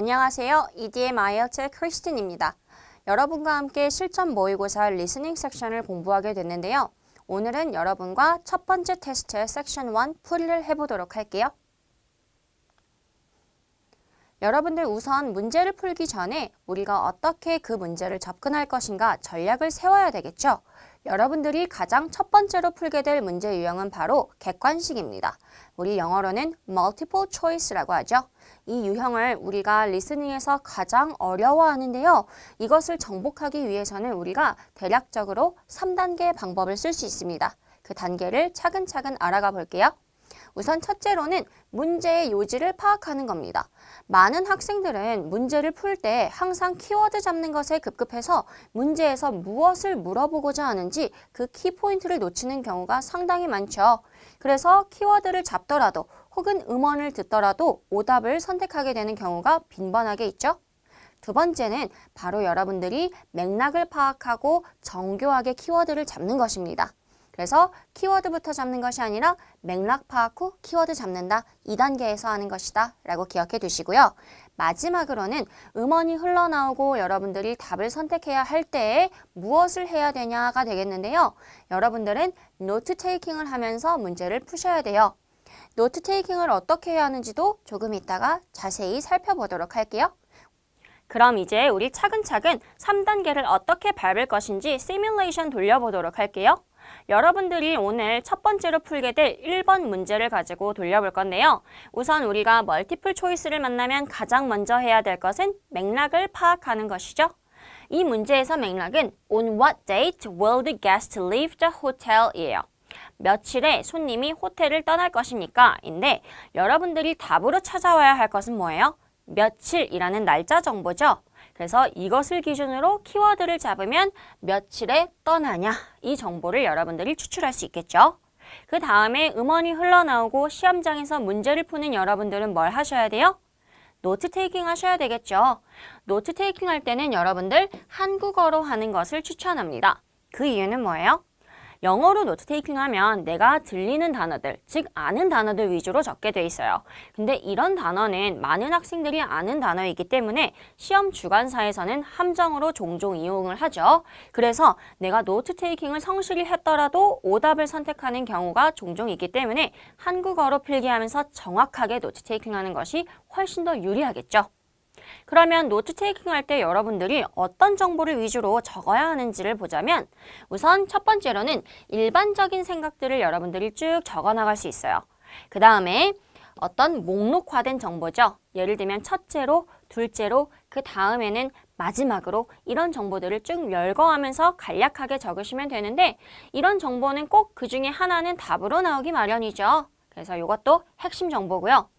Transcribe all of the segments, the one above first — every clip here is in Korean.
안녕하세요. EDM IELTS의 크리스틴입니다. 여러분과 함께 실전 모의고사 리스닝 섹션을 공부하게 됐는데요. 오늘은 여러분과 첫 번째 테스트 섹션 1 풀이를 해보도록 할게요. 여러분들 우선 문제를 풀기 전에 우리가 어떻게 그 문제를 접근할 것인가 전략을 세워야 되겠죠. 여러분들이 가장 첫 번째로 풀게 될 문제 유형은 바로 객관식입니다. 우리 영어로는 multiple choice라고 하죠. 이 유형을 우리가 리스닝에서 가장 어려워하는데요. 이것을 정복하기 위해서는 우리가 대략적으로 3단계의 방법을 쓸 수 있습니다. 그 단계를 차근차근 알아가 볼게요. 우선 첫째로는 문제의 요지를 파악하는 겁니다. 많은 학생들은 문제를 풀 때 항상 키워드 잡는 것에 급급해서 문제에서 무엇을 물어보고자 하는지 그 키포인트를 놓치는 경우가 상당히 많죠. 그래서 키워드를 잡더라도 혹은 음원을 듣더라도 오답을 선택하게 되는 경우가 빈번하게 있죠. 두 번째는 바로 여러분들이 맥락을 파악하고 정교하게 키워드를 잡는 것입니다. 그래서 키워드부터 잡는 것이 아니라 맥락 파악 후 키워드 잡는다. 2단계에서 하는 것이다. 라고 기억해 두시고요. 마지막으로는 음원이 흘러나오고 여러분들이 답을 선택해야 할 때에 무엇을 해야 되냐가 되겠는데요. 여러분들은 노트 테이킹을 하면서 문제를 푸셔야 돼요. 노트 테이킹을 어떻게 해야 하는지도 조금 이따가 자세히 살펴보도록 할게요. 그럼 이제 우리 차근차근 3단계를 어떻게 밟을 것인지 시뮬레이션 돌려보도록 할게요. 여러분들이 오늘 첫 번째로 풀게 될 1번 문제를 가지고 돌려볼 건데요. 우선 우리가 멀티플 초이스를 만나면 가장 먼저 해야 될 것은 맥락을 파악하는 것이죠. 이 문제에서 맥락은 On what date will the guest leave the hotel? 이에요. 며칠에 손님이 호텔을 떠날 것입니까? 인데 여러분들이 답으로 찾아와야 할 것은 뭐예요? 며칠이라는 날짜 정보죠. 그래서 이것을 기준으로 키워드를 잡으면 며칠에 떠나냐 이 정보를 여러분들이 추출할 수 있겠죠. 그 다음에 음원이 흘러나오고 시험장에서 문제를 푸는 여러분들은 뭘 하셔야 돼요? 노트 테이킹 하셔야 되겠죠. 노트 테이킹 할 때는 여러분들 한국어로 하는 것을 추천합니다. 그 이유는 뭐예요? 영어로 노트 테이킹 하면 내가 들리는 단어들, 즉 아는 단어들 위주로 적게 돼 있어요. 근데 이런 단어는 많은 학생들이 아는 단어이기 때문에 시험 주관사에서는 함정으로 종종 이용을 하죠. 그래서 내가 노트 테이킹을 성실히 했더라도 오답을 선택하는 경우가 종종 있기 때문에 한국어로 필기하면서 정확하게 노트 테이킹 하는 것이 훨씬 더 유리하겠죠. 그러면 노트 테이킹 할 때 여러분들이 어떤 정보를 위주로 적어야 하는지를 보자면 우선 첫 번째로는 일반적인 생각들을 여러분들이 쭉 적어 나갈 수 있어요. 그 다음에 어떤 목록화된 정보죠. 예를 들면 첫째로, 둘째로, 그 다음에는 마지막으로 이런 정보들을 쭉 열거하면서 간략하게 적으시면 되는데 이런 정보는 꼭 그 중에 하나는 답으로 나오기 마련이죠. 그래서 이것도 핵심 정보고요.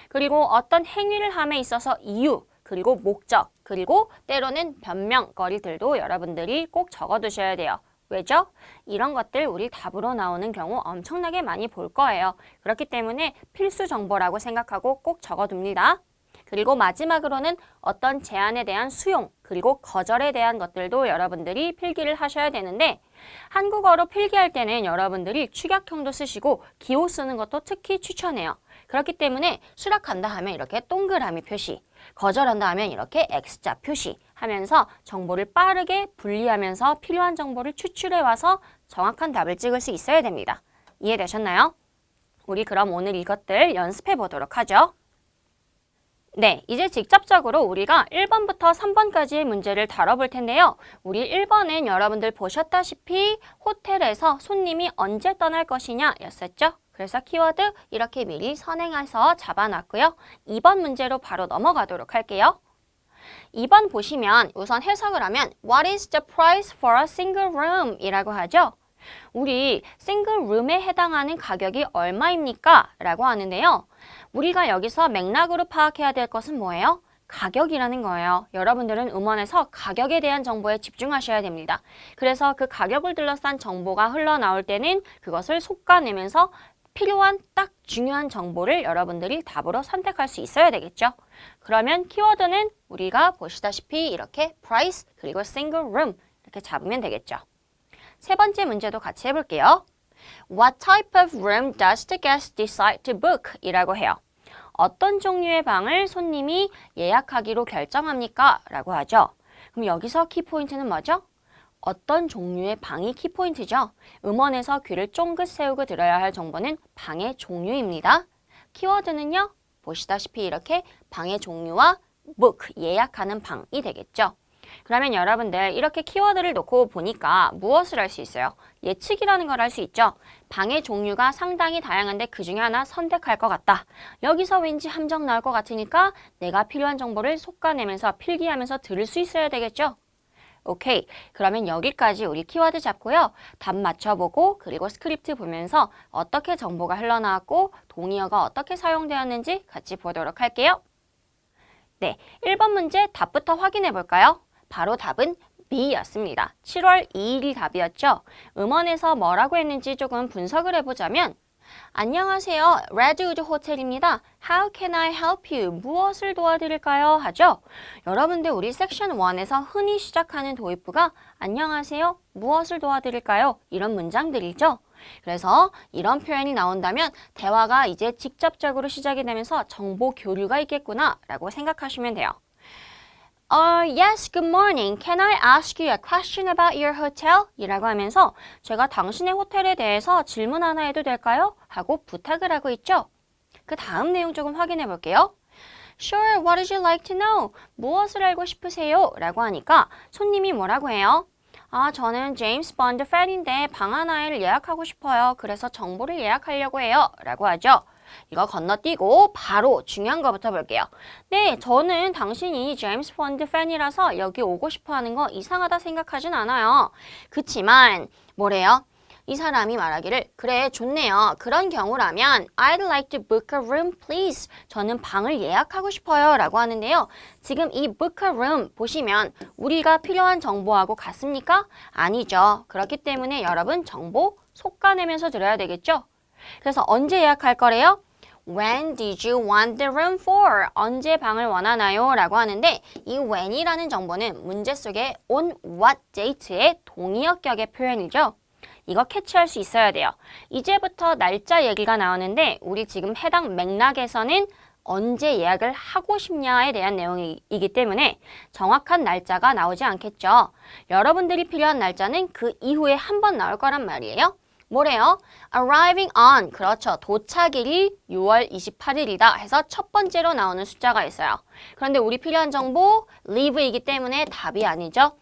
그리고 어떤 행위를 함에 있어서 이유, 그리고 목적, 그리고 때로는 변명거리들도 여러분들이 꼭 적어두셔야 돼요. 왜죠? 이런 것들 우리 답으로 나오는 경우 엄청나게 많이 볼 거예요. 그렇기 때문에 필수 정보라고 생각하고 꼭 적어둡니다. 그리고 마지막으로는 어떤 제안에 대한 수용, 그리고 거절에 대한 것들도 여러분들이 필기를 하셔야 되는데 한국어로 필기할 때는 여러분들이 축약형도 쓰시고 기호 쓰는 것도 특히 추천해요. 그렇기 때문에 수락한다 하면 이렇게 동그라미 표시, 거절한다 하면 이렇게 X자 표시 하면서 정보를 빠르게 분리하면서 필요한 정보를 추출해 와서 정확한 답을 찍을 수 있어야 됩니다. 이해되셨나요? 우리 그럼 오늘 이것들 연습해 보도록 하죠. 네, 이제 직접적으로 우리가 1번부터 3번까지의 문제를 다뤄볼 텐데요. 우리 1번은 여러분들 보셨다시피 호텔에서 손님이 언제 떠날 것이냐 였었죠? 그래서 키워드 이렇게 미리 선행해서 잡아놨고요. 2번 문제로 바로 넘어가도록 할게요. 2번 보시면 우선 해석을 하면 What is the price for a single room? 이라고 하죠. 우리 싱글 룸에 해당하는 가격이 얼마입니까? 라고 하는데요. 우리가 여기서 맥락으로 파악해야 될 것은 뭐예요? 가격이라는 거예요. 여러분들은 음원에서 가격에 대한 정보에 집중하셔야 됩니다. 그래서 그 가격을 둘러싼 정보가 흘러나올 때는 그것을 솎아내면서 필요한 딱 중요한 정보를 여러분들이 답으로 선택할 수 있어야 되겠죠. 그러면 키워드는 우리가 보시다시피 이렇게 price 그리고 single room 이렇게 잡으면 되겠죠. 세 번째 문제도 같이 해볼게요. What type of room does the guest decide to book? 이라고 해요. 어떤 종류의 방을 손님이 예약하기로 결정합니까? 라고 하죠. 그럼 여기서 키포인트는 뭐죠? 어떤 종류의 방이 키포인트죠. 음원에서 귀를 쫑긋 세우고 들어야 할 정보는 방의 종류입니다. 키워드는요. 보시다시피 이렇게 방의 종류와 book, 예약하는 방이 되겠죠. 그러면 여러분들 이렇게 키워드를 놓고 보니까 무엇을 할 수 있어요? 예측이라는 걸 할 수 있죠. 방의 종류가 상당히 다양한데 그 중에 하나 선택할 것 같다. 여기서 왠지 함정 나올 것 같으니까 내가 필요한 정보를 솎아내면서 필기하면서 들을 수 있어야 되겠죠. 오케이. 그러면 여기까지 우리 키워드 잡고요. 답 맞춰보고 그리고 스크립트 보면서 어떻게 정보가 흘러나왔고 동의어가 어떻게 사용되었는지 같이 보도록 할게요. 네, 1번 문제 답부터 확인해 볼까요? 바로 답은 B였습니다. 7월 2일이 답이었죠. 음원에서 뭐라고 했는지 조금 분석을 해보자면 안녕하세요. 레드우드 호텔입니다. How can I help you? 무엇을 도와드릴까요? 하죠. 여러분들 우리 섹션 1에서 흔히 시작하는 도입부가 안녕하세요. 무엇을 도와드릴까요? 이런 문장들이죠. 그래서 이런 표현이 나온다면 대화가 이제 직접적으로 시작이 되면서 정보 교류가 있겠구나 라고 생각하시면 돼요. Yes, good morning. Can I ask you a question about your hotel? 이라고 하면서 제가 당신의 호텔에 대해서 질문 하나 해도 될까요? 하고 부탁을 하고 있죠. 그 다음 내용 조금 확인해 볼게요. Sure, what would you like to know? 무엇을 알고 싶으세요? 라고 하니까 손님이 뭐라고 해요? 저는 제임스 본드 팬인데 방 하나를 예약하고 싶어요. 그래서 정보를 예약하려고 해요. 라고 하죠. 이거 건너뛰고 바로 중요한 거부터 볼게요. 네, 저는 당신이 제임스 본드 팬이라서 여기 오고 싶어 하는 거 이상하다 생각하진 않아요. 그치만 뭐래요? 이 사람이 말하기를 그래 좋네요. 그런 경우라면 I'd like to book a room please. 저는 방을 예약하고 싶어요 라고 하는데요. 지금 이 book a room 보시면 우리가 필요한 정보하고 같습니까? 아니죠. 그렇기 때문에 여러분 정보 솎아내면서 들어야 되겠죠? 그래서 언제 예약할 거래요? When did you want the room for? 언제 방을 원하나요? 라고 하는데 이 when이라는 정보는 문제 속에 on what date의 동의어격의 표현이죠. 이거 캐치할 수 있어야 돼요. 이제부터 날짜 얘기가 나오는데 우리 지금 해당 맥락에서는 언제 예약을 하고 싶냐에 대한 내용이기 때문에 정확한 날짜가 나오지 않겠죠. 여러분들이 필요한 날짜는 그 이후에 한 번 나올 거란 말이에요. 뭐래요? Arriving on. 그렇죠. 도착일이 6월 28일이다 해서 첫 번째로 나오는 숫자가 있어요. 그런데 우리 필요한 정보 leave이기 때문에 답이 아니죠.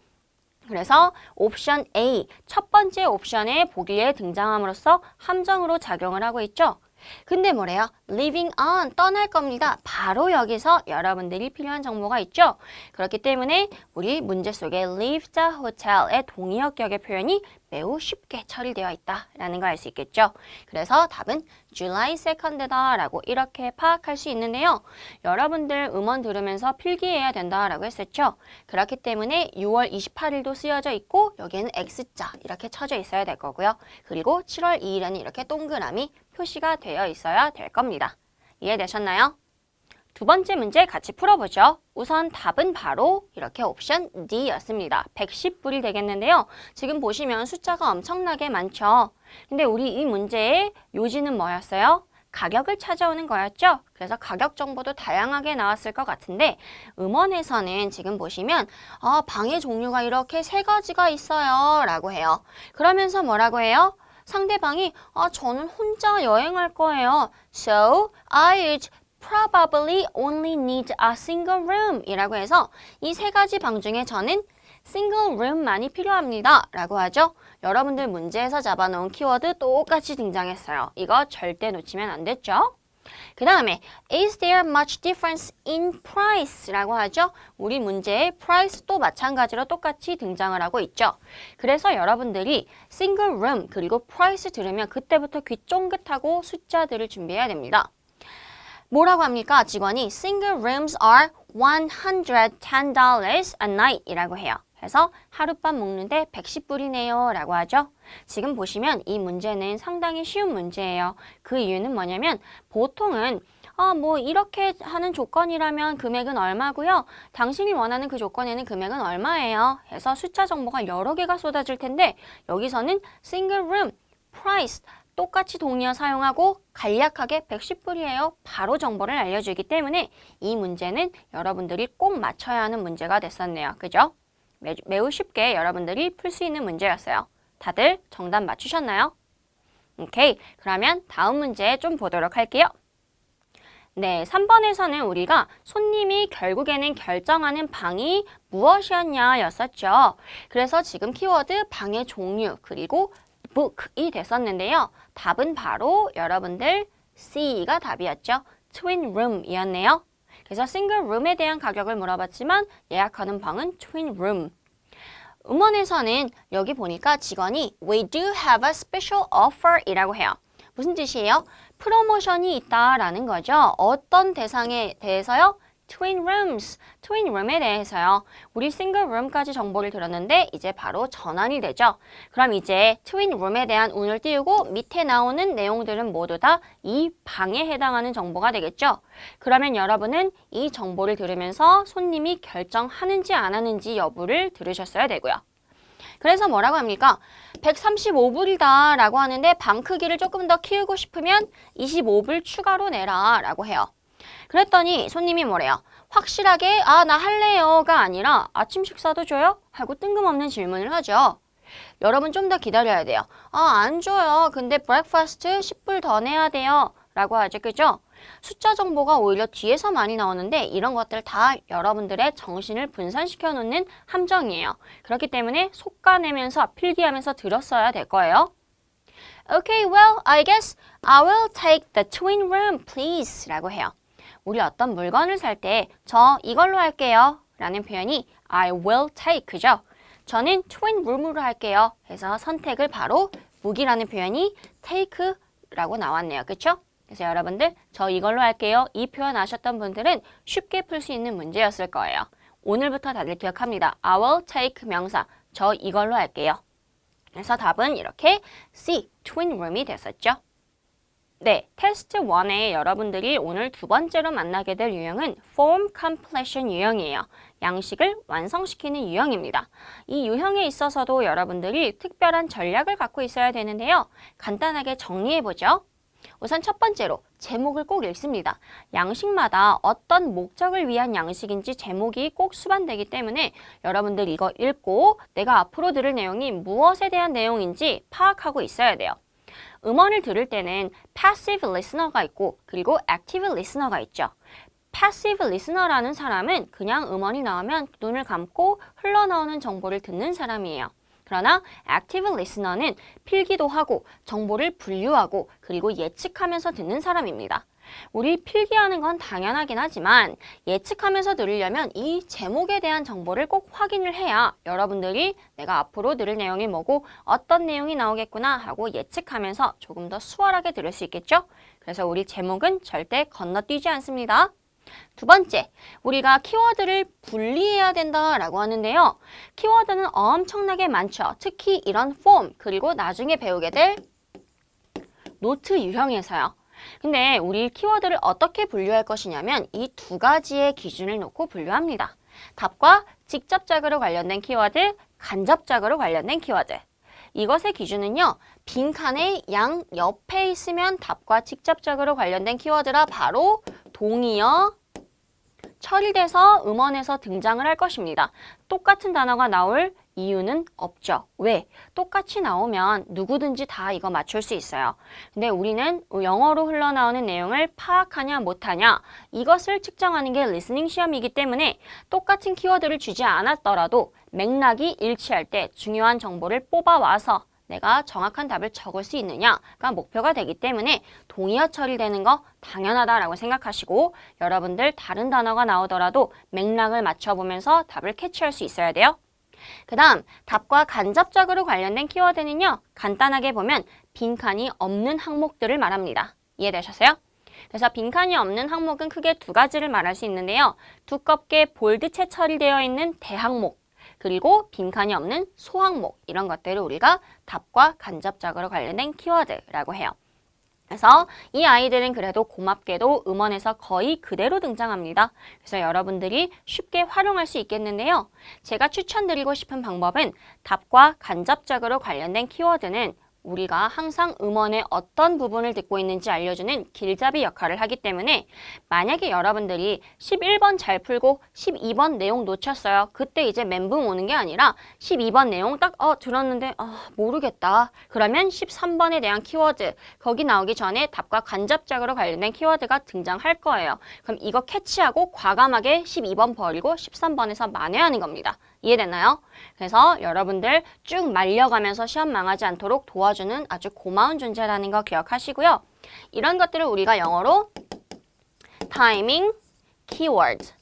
그래서 옵션 A, 첫 번째 옵션에 보기에 등장함으로써 함정으로 작용을 하고 있죠. 근데 뭐래요? Leaving on, 떠날 겁니다. 바로 여기서 여러분들이 필요한 정보가 있죠. 그렇기 때문에 우리 문제 속에 leave the hotel의 동의어격의 표현이 매우 쉽게 처리되어 있다라는 걸 알 수 있겠죠. 그래서 답은 July 2nd다 라고 이렇게 파악할 수 있는데요. 여러분들 음원 들으면서 필기해야 된다라고 했었죠. 그렇기 때문에 6월 28일도 쓰여져 있고 여기에는 X자 이렇게 쳐져 있어야 될 거고요. 그리고 7월 2일에는 이렇게 동그라미 표시가 되어 있어야 될 겁니다. 이해되셨나요? 두 번째 문제 같이 풀어보죠. 우선 답은 바로 이렇게 옵션 D였습니다. 110불이 되겠는데요. 지금 보시면 숫자가 엄청나게 많죠. 근데 우리 이 문제의 요지는 뭐였어요? 가격을 찾아오는 거였죠. 그래서 가격 정보도 다양하게 나왔을 것 같은데 음원에서는 지금 보시면 방의 종류가 이렇게 3가지가 있어요 라고 해요. 그러면서 뭐라고 해요? 상대방이 저는 혼자 여행할 거예요. So I'd probably only need a single room 이라고 해서 이 3가지 방 중에 저는 single room만이 필요합니다 라고 하죠. 여러분들 문제에서 잡아놓은 키워드 똑같이 등장했어요. 이거 절대 놓치면 안 됐죠. 그 다음에 Is there much difference in price? 라고 하죠. 우리 문제의 price도 마찬가지로 똑같이 등장을 하고 있죠. 그래서 여러분들이 single room 그리고 price 들으면 그때부터 귀 쫑긋하고 숫자들을 준비해야 됩니다. 뭐라고 합니까? 직원이 single rooms are $110 a night 이라고 해요. 그래서 하룻밤 묵는데 110불이네요 라고 하죠. 지금 보시면 이 문제는 상당히 쉬운 문제예요. 그 이유는 뭐냐면 보통은 뭐 이렇게 하는 조건이라면 금액은 얼마고요. 당신이 원하는 그 조건에는 금액은 얼마예요. 해서 숫자 정보가 여러 개가 쏟아질 텐데 여기서는 single room, price 똑같이 동의어 사용하고 간략하게 110불이에요. 바로 정보를 알려주기 때문에 이 문제는 여러분들이 꼭 맞춰야 하는 문제가 됐었네요. 그죠? 매우 쉽게 여러분들이 풀 수 있는 문제였어요. 다들 정답 맞추셨나요? 오케이, 그러면 다음 문제 좀 보도록 할게요. 네, 3번에서는 우리가 손님이 결국에는 결정하는 방이 무엇이었냐 였었죠. 그래서 지금 키워드 방의 종류 그리고 book이 됐었는데요. 답은 바로 여러분들 C가 답이었죠. twin room이었네요. 그래서 single room에 대한 가격을 물어봤지만 예약하는 방은 twin room. 음원에서는 여기 보니까 직원이 We do have a special offer 이라고 해요. 무슨 뜻이에요? 프로모션이 있다라는 거죠. 어떤 대상에 대해서요? Twin rooms, twin room에 대해서요. 우리 single room까지 정보를 들었는데 이제 바로 전환이 되죠. 그럼 이제 twin room에 대한 운을 띄우고 밑에 나오는 내용들은 모두 다 이 방에 해당하는 정보가 되겠죠. 그러면 여러분은 이 정보를 들으면서 손님이 결정하는지 안 하는지 여부를 들으셨어야 되고요. 그래서 뭐라고 합니까? 135불이다 라고 하는데 방 크기를 조금 더 키우고 싶으면 25불 추가로 내라 라고 해요. 그랬더니 손님이 뭐래요? 확실하게 나 할래요가 아니라 아침 식사도 줘요? 하고 뜬금없는 질문을 하죠. 여러분 좀 더 기다려야 돼요. 안 줘요. 근데 브렉퍼스트 10불 더 내야 돼요. 라고 하죠. 그죠? 숫자 정보가 오히려 뒤에서 많이 나오는데 이런 것들 다 여러분들의 정신을 분산시켜 놓는 함정이에요. 그렇기 때문에 속가내면서 필기하면서 들었어야 될 거예요. Okay, well, I guess I will take the twin room, please. 라고 해요. 우리 어떤 물건을 살 때 저 이걸로 할게요. 라는 표현이 I will take죠. 저는 twin room으로 할게요. 해서 선택을 바로 무기라는 표현이 take라고 나왔네요. 그쵸? 그래서 여러분들 저 이걸로 할게요. 이 표현 아셨던 분들은 쉽게 풀 수 있는 문제였을 거예요. 오늘부터 다들 기억합니다. I will take 명사. 저 이걸로 할게요. 그래서 답은 이렇게 C, twin room이 됐었죠. 네, 테스트 1에 여러분들이 오늘 두 번째로 만나게 될 유형은 form completion 유형이에요. 양식을 완성시키는 유형입니다. 이 유형에 있어서도 여러분들이 특별한 전략을 갖고 있어야 되는데요. 간단하게 정리해보죠. 우선 첫 번째로 제목을 꼭 읽습니다. 양식마다 어떤 목적을 위한 양식인지 제목이 꼭 수반되기 때문에 여러분들 이거 읽고 내가 앞으로 들을 내용이 무엇에 대한 내용인지 파악하고 있어야 돼요. 음원을 들을 때는 passive listener가 있고 그리고 active listener가 있죠. passive listener라는 사람은 그냥 음원이 나오면 눈을 감고 흘러나오는 정보를 듣는 사람이에요. 그러나 active listener는 필기도 하고 정보를 분류하고 그리고 예측하면서 듣는 사람입니다. 우리 필기하는 건 당연하긴 하지만 예측하면서 들으려면 이 제목에 대한 정보를 꼭 확인을 해야 여러분들이 내가 앞으로 들을 내용이 뭐고 어떤 내용이 나오겠구나 하고 예측하면서 조금 더 수월하게 들을 수 있겠죠? 그래서 우리 제목은 절대 건너뛰지 않습니다. 두 번째, 우리가 키워드를 분리해야 된다라고 하는데요. 키워드는 엄청나게 많죠. 특히 이런 form 그리고 나중에 배우게 될 노트 유형에서요. 근데 우리 키워드를 어떻게 분류할 것이냐면 이 두 가지의 기준을 놓고 분류합니다. 답과 직접적으로 관련된 키워드, 간접적으로 관련된 키워드. 이것의 기준은요. 빈칸의 양 옆에 있으면 답과 직접적으로 관련된 키워드라 바로 동의어 처리돼서 음원에서 등장을 할 것입니다. 똑같은 단어가 나올 이유는 없죠. 왜? 똑같이 나오면 누구든지 다 이거 맞출 수 있어요. 근데 우리는 영어로 흘러나오는 내용을 파악하냐 못하냐 이것을 측정하는 게 리스닝 시험이기 때문에 똑같은 키워드를 주지 않았더라도 맥락이 일치할 때 중요한 정보를 뽑아와서 내가 정확한 답을 적을 수 있느냐가 목표가 되기 때문에 동의어 처리되는 거 당연하다라고 생각하시고 여러분들 다른 단어가 나오더라도 맥락을 맞춰보면서 답을 캐치할 수 있어야 돼요. 그 다음 답과 간접적으로 관련된 키워드는요. 간단하게 보면 빈칸이 없는 항목들을 말합니다. 이해되셨어요? 그래서 빈칸이 없는 항목은 크게 두 가지를 말할 수 있는데요. 두껍게 볼드체 처리되어 있는 대항목 그리고 빈칸이 없는 소항목 이런 것들을 우리가 답과 간접적으로 관련된 키워드라고 해요. 그래서 이 아이들은 그래도 고맙게도 음원에서 거의 그대로 등장합니다. 그래서 여러분들이 쉽게 활용할 수 있겠는데요. 제가 추천드리고 싶은 방법은 답과 간접적으로 관련된 키워드는 우리가 항상 음원의 어떤 부분을 듣고 있는지 알려주는 길잡이 역할을 하기 때문에 만약에 여러분들이 11번 잘 풀고 12번 내용 놓쳤어요. 그때 이제 멘붕 오는 게 아니라 12번 내용 딱 들었는데 모르겠다. 그러면 13번에 대한 키워드 거기 나오기 전에 답과 간접적으로 관련된 키워드가 등장할 거예요. 그럼 이거 캐치하고 과감하게 12번 버리고 13번에서 만회하는 겁니다. 이해됐나요? 그래서 여러분들 쭉 말려가면서 시험 망하지 않도록 도와주는 아주 고마운 존재라는 거 기억하시고요. 이런 것들을 우리가 영어로 타이밍 키워드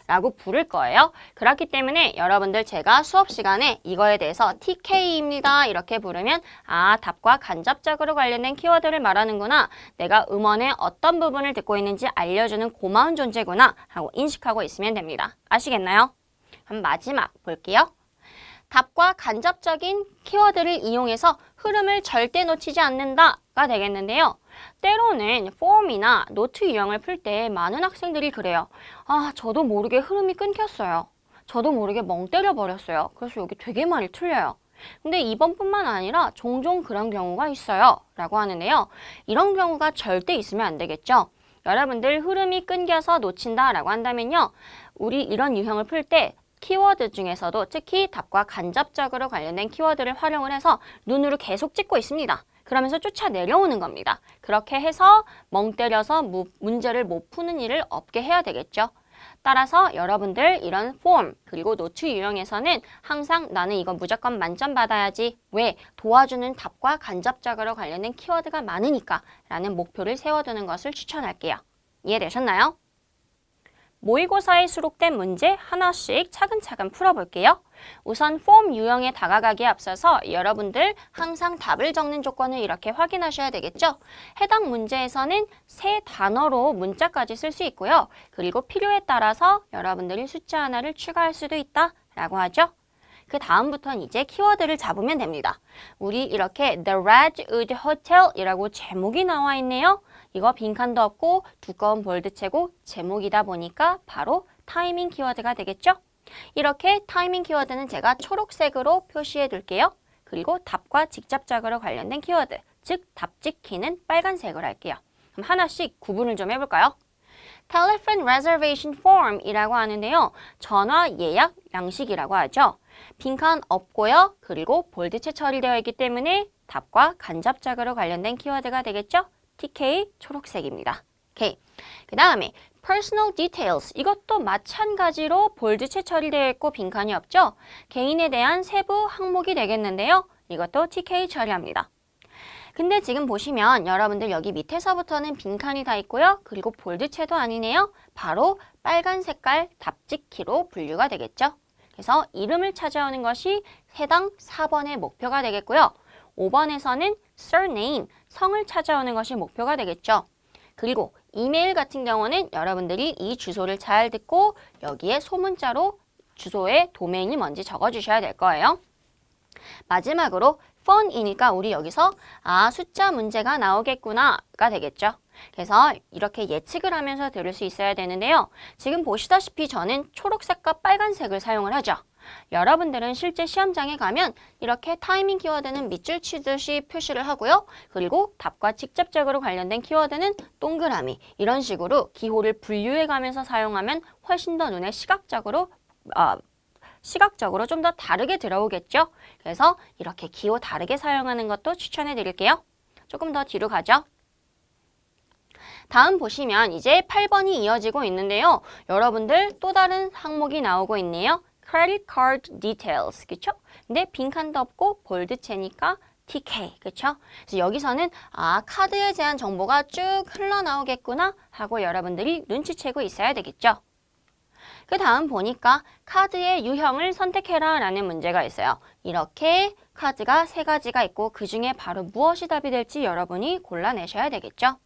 라고 부를 거예요. 그렇기 때문에 여러분들 제가 수업 시간에 이거에 대해서 TK입니다. 이렇게 부르면 답과 간접적으로 관련된 키워드를 말하는구나. 내가 음원의 어떤 부분을 듣고 있는지 알려주는 고마운 존재구나 하고 인식하고 있으면 됩니다. 아시겠나요? 그럼 마지막 볼게요. 답과 간접적인 키워드를 이용해서 흐름을 절대 놓치지 않는다가 되겠는데요. 때로는 폼이나 노트 유형을 풀 때 많은 학생들이 그래요. 저도 모르게 흐름이 끊겼어요. 저도 모르게 멍 때려버렸어요. 그래서 여기 되게 많이 틀려요. 근데 이번뿐만 아니라 종종 그런 경우가 있어요. 라고 하는데요. 이런 경우가 절대 있으면 안 되겠죠. 여러분들 흐름이 끊겨서 놓친다 라고 한다면요. 우리 이런 유형을 풀 때 키워드 중에서도 특히 답과 간접적으로 관련된 키워드를 활용을 해서 눈으로 계속 찍고 있습니다. 그러면서 쫓아 내려오는 겁니다. 그렇게 해서 멍 때려서 문제를 못 푸는 일을 없게 해야 되겠죠. 따라서 여러분들 이런 폼 그리고 노트 유형에서는 항상 나는 이거 무조건 만점 받아야지. 왜? 도와주는 답과 간접적으로 관련된 키워드가 많으니까 라는 목표를 세워두는 것을 추천할게요. 이해되셨나요? 모의고사에 수록된 문제 하나씩 차근차근 풀어볼게요. 우선 폼 유형에 다가가기에 앞서서 여러분들 항상 답을 적는 조건을 이렇게 확인하셔야 되겠죠. 해당 문제에서는 세 단어로 문자까지 쓸 수 있고요. 그리고 필요에 따라서 여러분들이 숫자 하나를 추가할 수도 있다라고 하죠. 그 다음부터는 이제 키워드를 잡으면 됩니다. 우리 이렇게 The Redwood Hotel 이라고 제목이 나와 있네요. 이거 빈칸도 없고 두꺼운 볼드체고 제목이다 보니까 바로 타이밍 키워드가 되겠죠? 이렇게 타이밍 키워드는 제가 초록색으로 표시해 둘게요. 그리고 답과 직접적으로 관련된 키워드, 즉 답짓기는 빨간색으로 할게요. 그럼 하나씩 구분을 좀 해볼까요? Telephone Reservation Form 이라고 하는데요. 전화 예약 양식이라고 하죠. 빈칸 없고요. 그리고 볼드체 처리되어 있기 때문에 답과 간접적으로 관련된 키워드가 되겠죠? TK 초록색입니다. 오케이. 그 다음에 Personal Details 이것도 마찬가지로 볼드체 처리되어 있고 빈칸이 없죠? 개인에 대한 세부 항목이 되겠는데요. 이것도 TK 처리합니다. 근데 지금 보시면 여러분들 여기 밑에서부터는 빈칸이 다 있고요. 그리고 볼드체도 아니네요. 바로 빨간 색깔 답짓키로 분류가 되겠죠. 그래서 이름을 찾아오는 것이 해당 4번의 목표가 되겠고요. 5번에서는 surname, 성을 찾아오는 것이 목표가 되겠죠. 그리고 이메일 같은 경우는 여러분들이 이 주소를 잘 듣고 여기에 소문자로 주소의 도메인이 뭔지 적어주셔야 될 거예요. 마지막으로 fun이니까 우리 여기서 숫자 문제가 나오겠구나가 되겠죠. 그래서 이렇게 예측을 하면서 들을 수 있어야 되는데요. 지금 보시다시피 저는 초록색과 빨간색을 사용을 하죠. 여러분들은 실제 시험장에 가면 이렇게 타이밍 키워드는 밑줄 치듯이 표시를 하고요. 그리고 답과 직접적으로 관련된 키워드는 동그라미 이런 식으로 기호를 분류해 가면서 사용하면 훨씬 더 눈에 시각적으로 좀 더 다르게 들어오겠죠. 그래서 이렇게 기호 다르게 사용하는 것도 추천해 드릴게요. 조금 더 뒤로 가죠. 다음 보시면 이제 8번이 이어지고 있는데요. 여러분들 또 다른 항목이 나오고 있네요. Credit Card Details, 그쵸? 근데 빈칸도 없고 볼드체니까 TK, 그쵸? 그래서 여기서는 카드에 대한 정보가 쭉 흘러나오겠구나 하고 여러분들이 눈치채고 있어야 되겠죠. 그 다음 보니까 카드의 유형을 선택해라 라는 문제가 있어요. 이렇게 카드가 3가지가 있고 그 중에 바로 무엇이 답이 될지 여러분이 골라내셔야 되겠죠.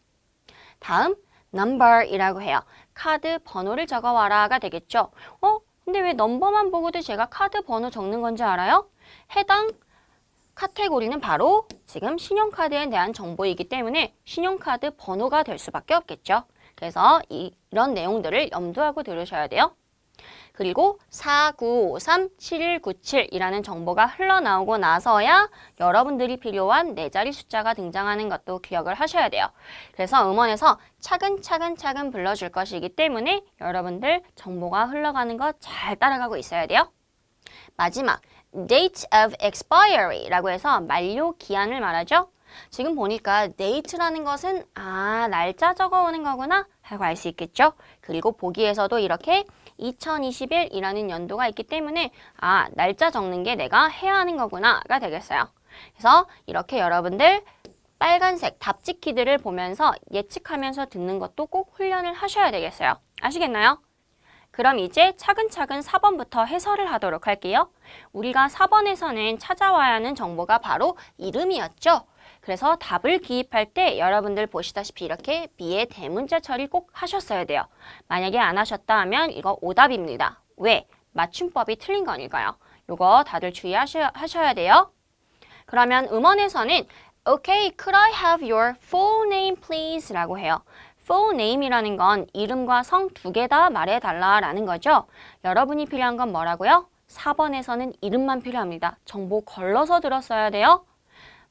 다음 number이라고 해요. 카드 번호를 적어와라가 되겠죠. 근데 왜 넘버만 보고도 제가 카드 번호 적는 건지 알아요? 해당 카테고리는 바로 지금 신용카드에 대한 정보이기 때문에 신용카드 번호가 될 수밖에 없겠죠. 그래서 이런 내용들을 염두하고 들으셔야 돼요. 그리고 49537197이라는 정보가 흘러나오고 나서야 여러분들이 필요한 네 자리 숫자가 등장하는 것도 기억을 하셔야 돼요. 그래서 음원에서 차근차근 불러줄 것이기 때문에 여러분들 정보가 흘러가는 거 잘 따라가고 있어야 돼요. 마지막, date of expiry라고 해서 만료 기한을 말하죠. 지금 보니까 date라는 것은 날짜 적어오는 거구나 하고 알 수 있겠죠. 그리고 보기에서도 이렇게 2021이라는 연도가 있기 때문에 날짜 적는 게 내가 해야 하는 거구나가 되겠어요. 그래서 이렇게 여러분들 빨간색 답지 키들을 보면서 예측하면서 듣는 것도 꼭 훈련을 하셔야 되겠어요. 아시겠나요? 그럼 이제 차근차근 4번부터 해설을 하도록 할게요. 우리가 4번에서는 찾아와야 하는 정보가 바로 이름이었죠. 그래서 답을 기입할 때 여러분들 보시다시피 이렇게 B의 대문자 처리 꼭 하셨어야 돼요. 만약에 안 하셨다 하면 이거 오답입니다. 왜? 맞춤법이 틀린 거니까요. 이거 다들 주의하셔야 돼요. 그러면 음원에서는 Okay, could I have your full name please? 라고 해요. full name이라는 건 이름과 성 두 개 다 말해달라라는 거죠. 여러분이 필요한 건 뭐라고요? 4번에서는 이름만 필요합니다. 정보 걸러서 들었어야 돼요.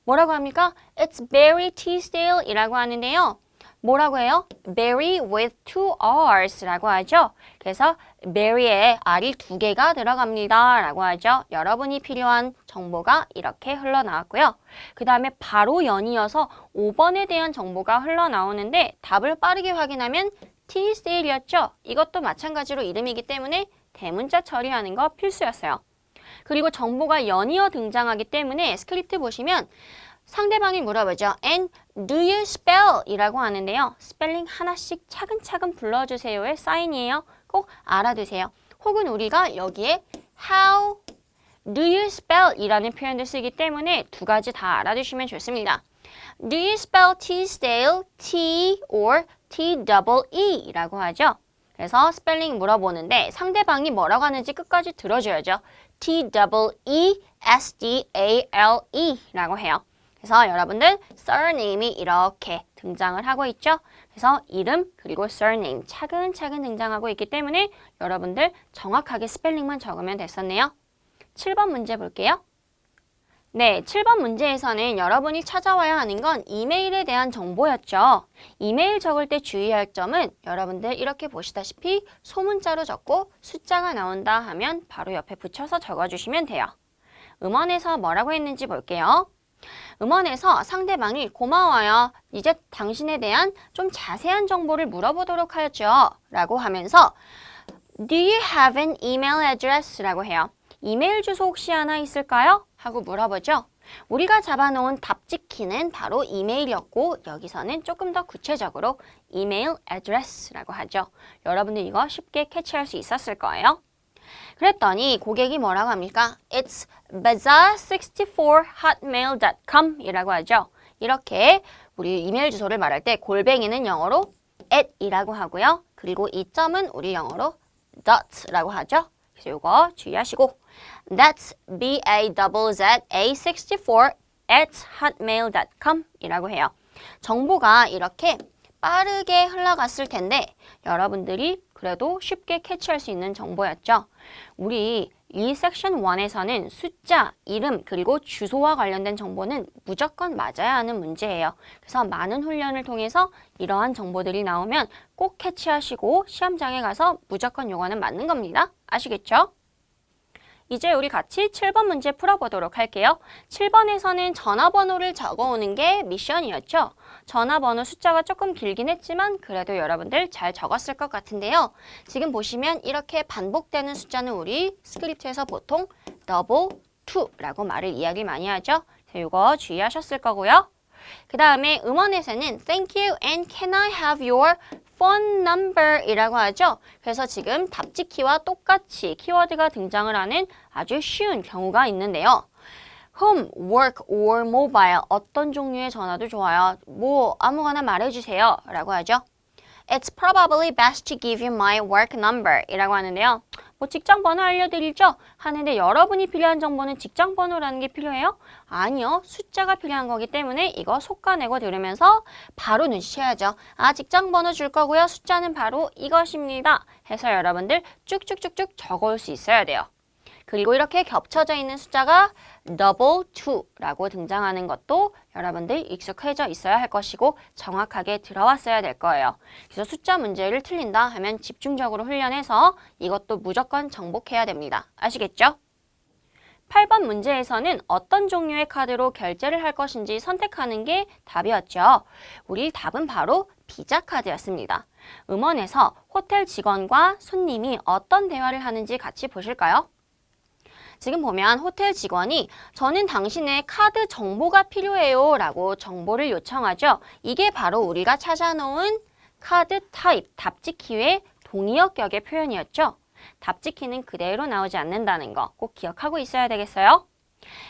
뭐라고 합니까? It's Barry Teasdale 이라고 하는데요. 뭐라고 해요? Barry with two R's 라고 하죠. 그래서 Barry에 R이 두 개가 들어갑니다 라고 하죠. 여러분이 필요한 정보가 이렇게 흘러나왔고요. 그 다음에 바로 연이어서 5번에 대한 정보가 흘러나오는데 답을 빠르게 확인하면 Teasdale이었죠. 이것도 마찬가지로 이름이기 때문에 대문자 처리하는 거 필수였어요. 그리고 정보가 연이어 등장하기 때문에 스크립트 보시면 상대방이 물어보죠. And do you spell? 이라고 하는데요. 스펠링 하나씩 차근차근 불러주세요의 사인이에요. 꼭 알아두세요. 혹은 우리가 여기에 How do you spell? 이라는 표현도 쓰기 때문에 두 가지 다 알아두시면 좋습니다. Do you spell Teasdale? T or T-double-E 라고 하죠. 그래서 스펠링 물어보는데 상대방이 뭐라고 하는지 끝까지 들어줘야죠. T-double-E-S-D-A-L-E 라고 해요. 그래서 여러분들 surname이 이렇게 등장을 하고 있죠. 그래서 이름 그리고 surname 차근차근 등장하고 있기 때문에 여러분들 정확하게 스펠링만 적으면 됐었네요. 7번 문제 볼게요. 네, 7번 문제에서는 여러분이 찾아와야 하는 건 이메일에 대한 정보였죠. 이메일 적을 때 주의할 점은 여러분들 이렇게 보시다시피 소문자로 적고 숫자가 나온다 하면 바로 옆에 붙여서 적어주시면 돼요. 음원에서 뭐라고 했는지 볼게요. 음원에서 상대방이 고마워요. 이제 당신에 대한 좀 자세한 정보를 물어보도록 하죠. 라고 하면서 Do you have an email address? 라고 해요. 이메일 주소 혹시 하나 있을까요? 하고 물어보죠. 우리가 잡아놓은 답지키는 바로 이메일이었고 여기서는 조금 더 구체적으로 이메일 address라고 하죠. 여러분들 이거 쉽게 캐치할 수 있었을 거예요. 그랬더니 고객이 뭐라고 합니까? It's bazaar64hotmail.com 이라고 하죠. 이렇게 우리 이메일 주소를 말할 때 골뱅이는 영어로 at이라고 하고요. 그리고 이 점은 우리 영어로 dot라고 하죠. 그래서 이거 주의하시고 That's BAZZA64 at hotmail.com 이라고 해요. 정보가 이렇게 빠르게 흘러갔을 텐데 여러분들이 그래도 쉽게 캐치할 수 있는 정보였죠. 우리 이 섹션 1에서는 숫자, 이름, 그리고 주소와 관련된 정보는 무조건 맞아야 하는 문제예요. 그래서 많은 훈련을 통해서 이러한 정보들이 나오면 꼭 캐치하시고 시험장에 가서 무조건 요거는 맞는 겁니다. 아시겠죠? 이제 우리 같이 7번 문제 풀어보도록 할게요. 7번에서는 전화번호를 적어오는 게 미션이었죠. 전화번호 숫자가 조금 길긴 했지만 그래도 여러분들 잘 적었을 것 같은데요. 지금 보시면 이렇게 반복되는 숫자는 우리 스크립트에서 보통 double two라고 말을 이야기 많이 하죠. 이거 주의하셨을 거고요. 그 다음에 음원에서는 Thank you and can I have your phone number 이라고 하죠. 그래서 지금 답지키와 똑같이 키워드가 등장을 하는 아주 쉬운 경우가 있는데요. Home, work or mobile 어떤 종류의 전화도 좋아요. 뭐 아무거나 말해주세요 라고 하죠. It's probably best to give you my work number 이라고 하는데요. 뭐 직장 번호 알려드리죠? 하는데 여러분이 필요한 정보는 직장 번호라는 게 필요해요? 아니요. 숫자가 필요한 거기 때문에 이거 속가내고 들으면서 바로 눈치채야죠. 아, 직장 번호 줄 거고요. 숫자는 바로 이것입니다. 해서 여러분들 쭉쭉쭉쭉 적어올 수 있어야 돼요. 그리고 이렇게 겹쳐져 있는 숫자가 double two라고 등장하는 것도 여러분들 익숙해져 있어야 할 것이고 정확하게 들어왔어야 될 거예요. 그래서 숫자 문제를 틀린다 하면 집중적으로 훈련해서 이것도 무조건 정복해야 됩니다. 아시겠죠? 8번 문제에서는 어떤 종류의 카드로 결제를 할 것인지 선택하는 게 답이었죠. 우리 답은 바로 비자 카드였습니다. 음원에서 호텔 직원과 손님이 어떤 대화를 하는지 같이 보실까요? 지금 보면 호텔 직원이 저는 당신의 카드 정보가 필요해요 라고 정보를 요청하죠. 이게 바로 우리가 찾아놓은 카드 타입, 답지키의 동의어격의 표현이었죠. 답지키는 그대로 나오지 않는다는 거 꼭 기억하고 있어야 되겠어요.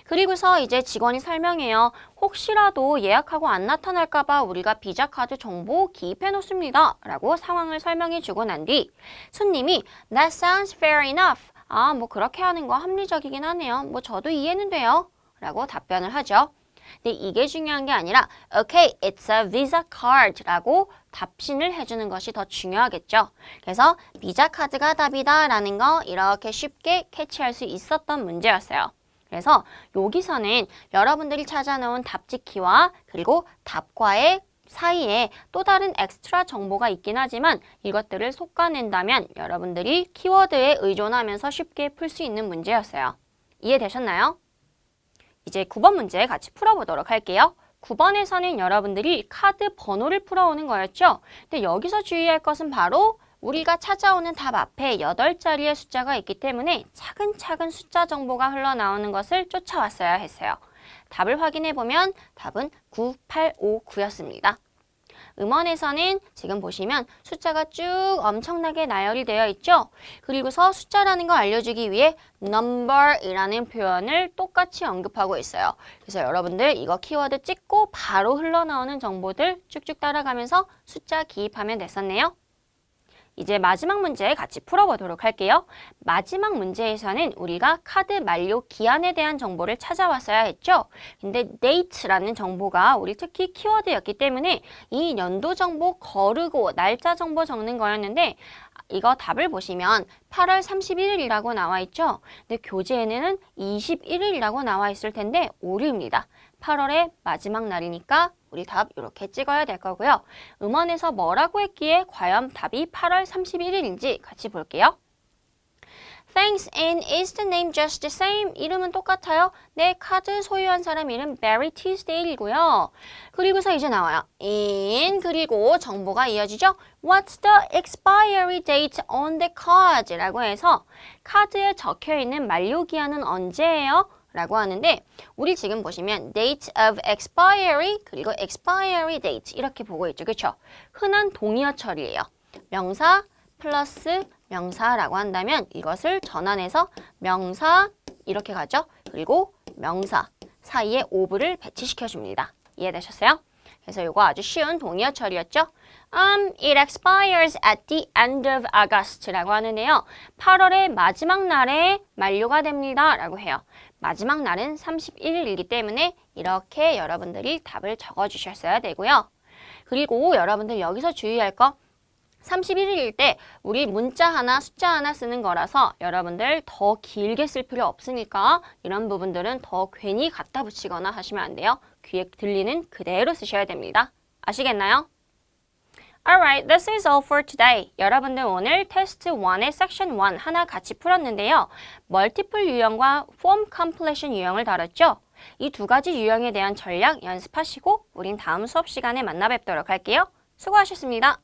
그리고서 이제 직원이 설명해요. 혹시라도 예약하고 안 나타날까 봐 우리가 비자 카드 정보 기입해 놓습니다 라고 상황을 설명해 주고 난 뒤 손님이 That sounds fair enough. 아, 뭐 그렇게 하는 거 합리적이긴 하네요. 뭐 저도 이해는 돼요. 라고 답변을 하죠. 근데 이게 중요한 게 아니라 Okay, it's a Visa card 라고 답신을 해주는 것이 더 중요하겠죠. 그래서 비자 카드가 답이다 라는 거 이렇게 쉽게 캐치할 수 있었던 문제였어요. 그래서 여기서는 여러분들이 찾아놓은 답지키와 그리고 답과의 사이에 또 다른 엑스트라 정보가 있긴 하지만 이것들을 솎아낸다면 여러분들이 키워드에 의존하면서 쉽게 풀 수 있는 문제였어요. 이해되셨나요? 이제 9번 문제 같이 풀어보도록 할게요. 9번에서는 여러분들이 카드 번호를 풀어오는 거였죠? 근데 여기서 주의할 것은 바로 우리가 찾아오는 답 앞에 8자리의 숫자가 있기 때문에 차근차근 숫자 정보가 흘러나오는 것을 쫓아왔어야 했어요. 답을 확인해보면 답은 9859였습니다. 음원에서는 지금 보시면 숫자가 쭉 엄청나게 나열이 되어 있죠. 그리고서 숫자라는 걸 알려주기 위해 number이라는 표현을 똑같이 언급하고 있어요. 그래서 여러분들 이거 키워드 찍고 바로 흘러나오는 정보들 쭉쭉 따라가면서 숫자 기입하면 됐었네요. 이제 마지막 문제 같이 풀어보도록 할게요. 마지막 문제에서는 우리가 카드 만료 기한에 대한 정보를 찾아왔어야 했죠. 근데 date라는 정보가 우리 특히 키워드였기 때문에 이 연도 정보 거르고 날짜 정보 적는 거였는데 이거 답을 보시면 8월 31일이라고 나와 있죠. 근데 교재에는 21일이라고 나와 있을 텐데 오류입니다. 8월의 마지막 날이니까 우리 답 이렇게 찍어야 될 거고요. 음원에서 뭐라고 했기에 과연 답이 8월 31일인지 같이 볼게요. Thanks, and is the name just the same? 이름은 똑같아요. 네, 카드 소유한 사람 이름 Barry Tisdale이고요. 그리고서 이제 나와요. in 그리고 정보가 이어지죠. What's the expiry date on the card? 라고 해서 카드에 적혀있는 만료기한은 언제예요? 라고 하는데 우리 지금 보시면 date of expiry 그리고 expiry date 이렇게 보고 있죠. 그렇죠? 흔한 동의어 처리예요. 명사 플러스 명사라고 한다면 이것을 전환해서 명사 이렇게 가죠. 그리고 명사 사이에 of를 배치시켜 줍니다. 이해되셨어요? 그래서 이거 아주 쉬운 동의어 처리였죠. It expires at the end of August 라고 하는데요. 8월의 마지막 날에 만료가 됩니다 라고 해요. 마지막 날은 31일이기 때문에 이렇게 여러분들이 답을 적어주셨어야 되고요. 그리고 여러분들 여기서 주의할 거 31일일 때 우리 문자 하나 숫자 하나 쓰는 거라서 여러분들 더 길게 쓸 필요 없으니까 이런 부분들은 더 괜히 갖다 붙이거나 하시면 안 돼요. 귀에 들리는 그대로 쓰셔야 됩니다. 아시겠나요? Alright, this is all for today. 여러분들 오늘 테스트 1의 section 1 하나 같이 풀었는데요. 멀티플 유형과 form completion 유형을 다뤘죠. 이 두 가지 유형에 대한 전략 연습하시고 우린 다음 수업 시간에 만나 뵙도록 할게요. 수고하셨습니다.